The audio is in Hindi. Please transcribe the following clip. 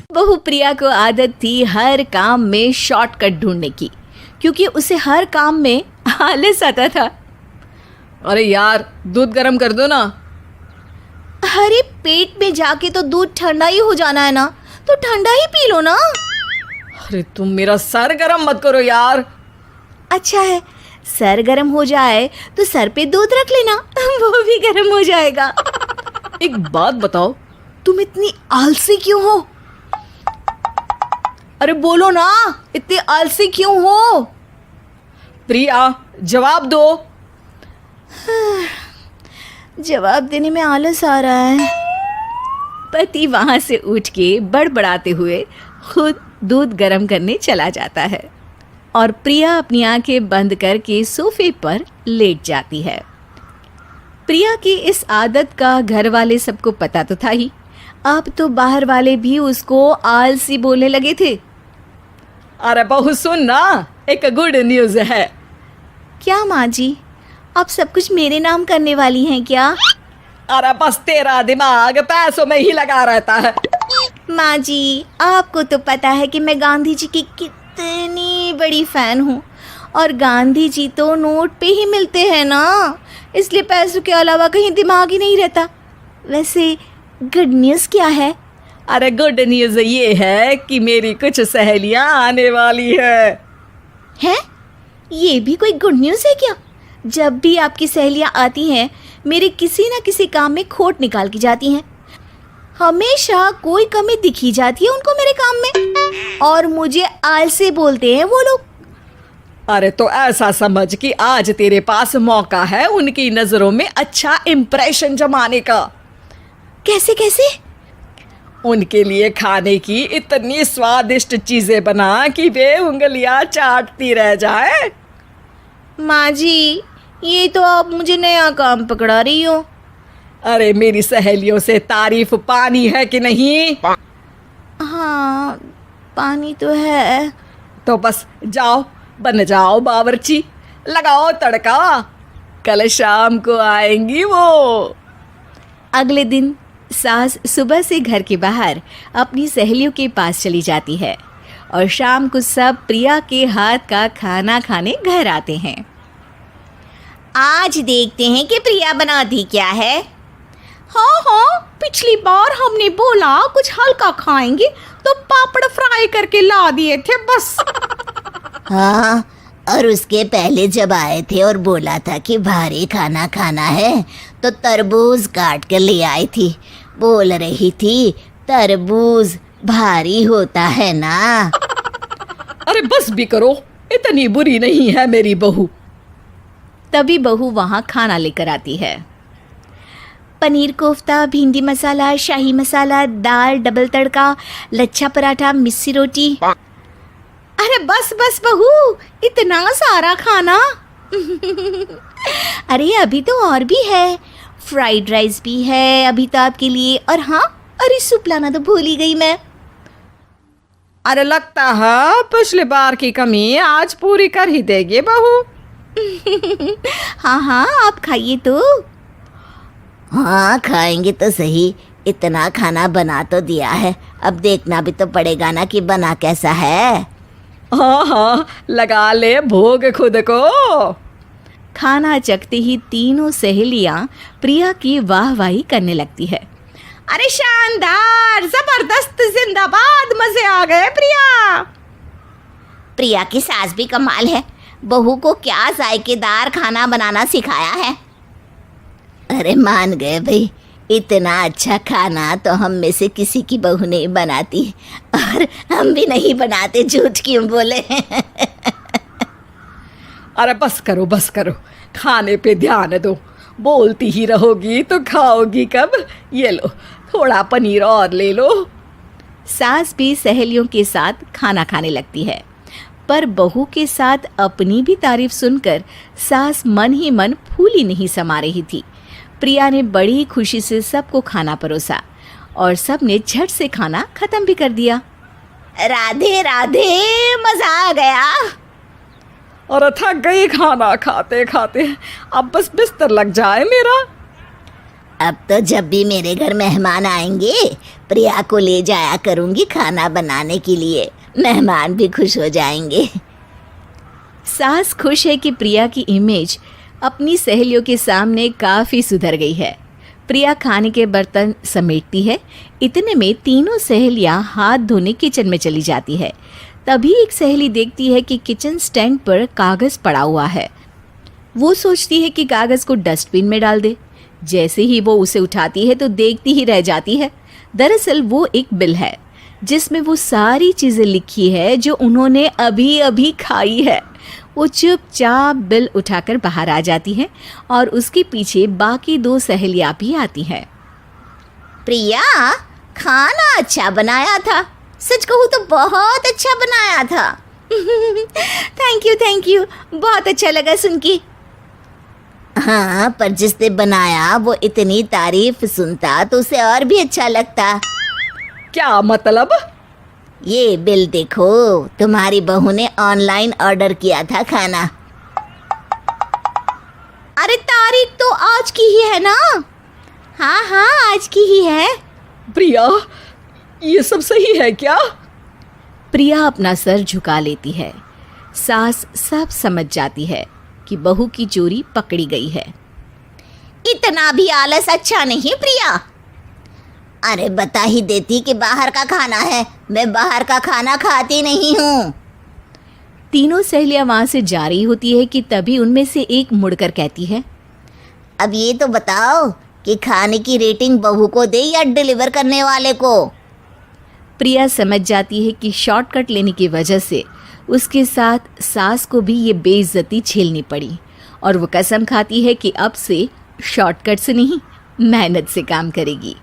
बहू प्रिया को आदत थी हर काम में शॉर्टकट ढूंढने की, क्योंकि उसे हर काम में आलस आता था। अरे यार, दूध गर्म कर दो ना। अरे पेट में जाके तो दूध ठंडा ही हो जाना है ना, तो ठंडा ही पी लो ना। अरे तुम मेरा सर गर्म मत करो यार। अच्छा है, सर गर्म हो जाए तो सर पे दूध रख लेना, वो भी गर्म हो जाएगा। एक बात बताओ, तुम इतनी आलसी क्यों हो? अरे बोलो ना, इतनी आलसी क्यों हो? प्रिया, जवाब दो। जवाब देने में आलस आ रहा है। पति वहां से उठ के बड़बड़ाते हुए खुद दूध गर्म करने चला जाता है और प्रिया अपनी आंखें बंद करके सोफे पर लेट जाती है। प्रिया की इस आदत का घर वाले सबको पता तो था ही, अब तो बाहर वाले भी उसको आलसी बोलने लगे थे। अरे बहू सुन ना, एक गुड न्यूज़ है। क्या माँ जी, आप सब कुछ मेरे नाम करने वाली हैं क्या? अरे बस तेरा दिमाग पैसों में ही लगा रहता है। माँ जी, आपको तो पता है कि मैं गांधी जी की कितनी बड़ी फैन हूँ, और गांधी जी तो नोट पे ही मिलते हैं ना, इसलिए पैसों के अलावा कहीं दिमाग ही नहीं रहता। वैसे गुड न्यूज़ क्या है? अरे गुड न्यूज़ ये है कि मेरी कुछ सहेलियां आने वाली है। हैं? ये भी कोई गुड न्यूज़ है क्या? जब भी आपकी सहेलियां आती हैं, मेरे किसी न किसी काम में खोट निकाल की जाती हैं। हमेशा कोई कमी दिखी जाती है उनको मेरे काम में, और मुझे आलसी बोलते हैं वो लोग। अरे तो ऐसा समझ कि आज तेरे पास मौका है उनकी नजरों में अच्छा इम्प्रेशन जमाने का। कैसे कैसे? उनके लिए खाने की इतनी स्वादिष्ट चीजें बना कि वे उंगलियां चाटती रह जाए। माँ जी, ये तो आप मुझे नया काम पकड़ा रही हो। अरे मेरी सहेलियों से तारीफ पानी है कि नहीं? हाँ, पानी तो है। तो बस जाओ, बन जाओ बावर्ची, लगाओ तड़का, कल शाम को आएंगी वो। अगले दिन सास सुबह से घर के बाहर अपनी सहेलियों के पास चली जाती है और शाम को सब प्रिया के हाथ का खाना खाने घर आते हैं। आज देखते हैं कि प्रिया बनाती क्या है। हाँ हाँ, पिछली बार हमने बोला कुछ हल्का खाएंगे तो पापड़ फ्राई करके ला दिए थे बस। हाँ, और उसके पहले जब आए थे और बोला था कि भारी खाना खाना है तो तरबूज काट कर ले आई थी। बोल रही थी तरबूज भारी होता है ना। अरे बस भी करो, इतनी बुरी नहीं है मेरी बहू। तभी बहू वहाँ खाना लेकर आती है। पनीर कोफ्ता, भिंडी मसाला, शाही मसाला, दाल, डबल तड़का, लच्छा पराठा, मिस्सी रोटी। अरे बस बस बहू, इतना सारा खाना। अरे अभी तो और भी है, फ्राइड राइस भी है अभी तो आपके लिए, और हाँ, अरे सूप लाना तो भूल ही गई मैं। अरे लगता है पिछली बार की कमी आज पूरी कर ही देगी बहू। हाँ हाँ, आप खाइए तो। हाँ, खाएंगे तो सही, इतना खाना बना तो दिया है, अब देखना भी तो पड़ेगा ना कि बना कैसा है। हाँ हाँ, लगा ले भोग खुद को। खाना चखते ही तीनों सहेलियां प्रिया की वाहवाही करने लगती है। अरे शानदार, जबरदस्त, जिंदाबाद, मजे आ गए प्रिया। प्रिया की सास भी कमाल है, बहू को क्या जायकेदार खाना बनाना सिखाया है। अरे मान गए भाई, इतना अच्छा खाना तो हम में से किसी की बहू नहीं बनाती, और हम भी नहीं बनाते, झूठ क्यों बोले। अरे बस करो बस करो, खाने पे ध्यान दो, बोलती ही रहोगी तो खाओगी कब। ये लो, थोड़ा पनीर और ले लो। सास भी सहेलियों के साथ खाना खाने लगती है, पर बहू के साथ अपनी भी तारीफ सुनकर सास मन ही मन फूली नहीं समा रही थी। प्रिया ने बड़ी खुशी से सबको खाना परोसा और सब ने झट से खाना खत्म भी कर दिया। राधे राधे, मजा आ गया। और थक गई खाना खाते खाते, अब बस बिस्तर लग जाए मेरा। अब तो जब भी मेरे घर मेहमान आएंगे प्रिया को ले जाया करूंगी खाना बनाने के लिए, मेहमान भी खुश हो जाएंगे। सास खुश है कि प्रिया की इमेज अपनी सहेलियों के सामने काफ़ी सुधर गई है। प्रिया खाने के बर्तन समेटती है। इतने में तीनों सहेलियां हाथ धोने किचन में चली जाती है। तभी एक सहेली देखती है कि किचन स्टैंड पर कागज़ पड़ा हुआ है। वो सोचती है कि कागज़ को डस्टबिन में डाल दे। जैसे ही वो उसे उठाती है तो देखती ही रह जाती है। दरअसल वो एक बिल है जिसमें वो सारी चीज़ें लिखी है जो उन्होंने अभी अभी खाई है। वो चुपचाप बिल उठाकर बाहर आ जाती है और उसके पीछे बाकी दो सहेलियां भी आती हैं। प्रिया, खाना अच्छा बनाया था, सच कहूँ तो बहुत अच्छा बनाया था। थैंक यू, बहुत अच्छा लगा सुन के। हाँ, पर जिसने बनाया वो इतनी तारीफ सुनता तो उसे और भी अच्छा लगता। क्या मतलब? ये बिल देखो, तुम्हारी बहू ने ऑनलाइन ऑर्डर किया था खाना। अरे तारीख तो आज की ही है ना? हाँ, आज की ही है। प्रिया, ये सब सही है क्या? प्रिया अपना सर झुका लेती है। सास सब समझ जाती है कि बहू की चोरी पकड़ी गई है। इतना भी आलस अच्छा नहीं प्रिया। अरे बता ही देती कि बाहर का खाना है, मैं बाहर का खाना खाती नहीं हूँ। तीनों सहेलियां वहां से जा रही होती है कि तभी उनमें से एक मुड़कर कहती है, अब ये तो बताओ कि खाने की रेटिंग बहू को दे या डिलीवर करने वाले को। प्रिया समझ जाती है कि शॉर्टकट लेने की वजह से उसके साथ सास को भी ये बेइज्जती झेलनी पड़ी और वो कसम खाती है कि अब से शॉर्टकट से नहीं, मेहनत से काम करेगी।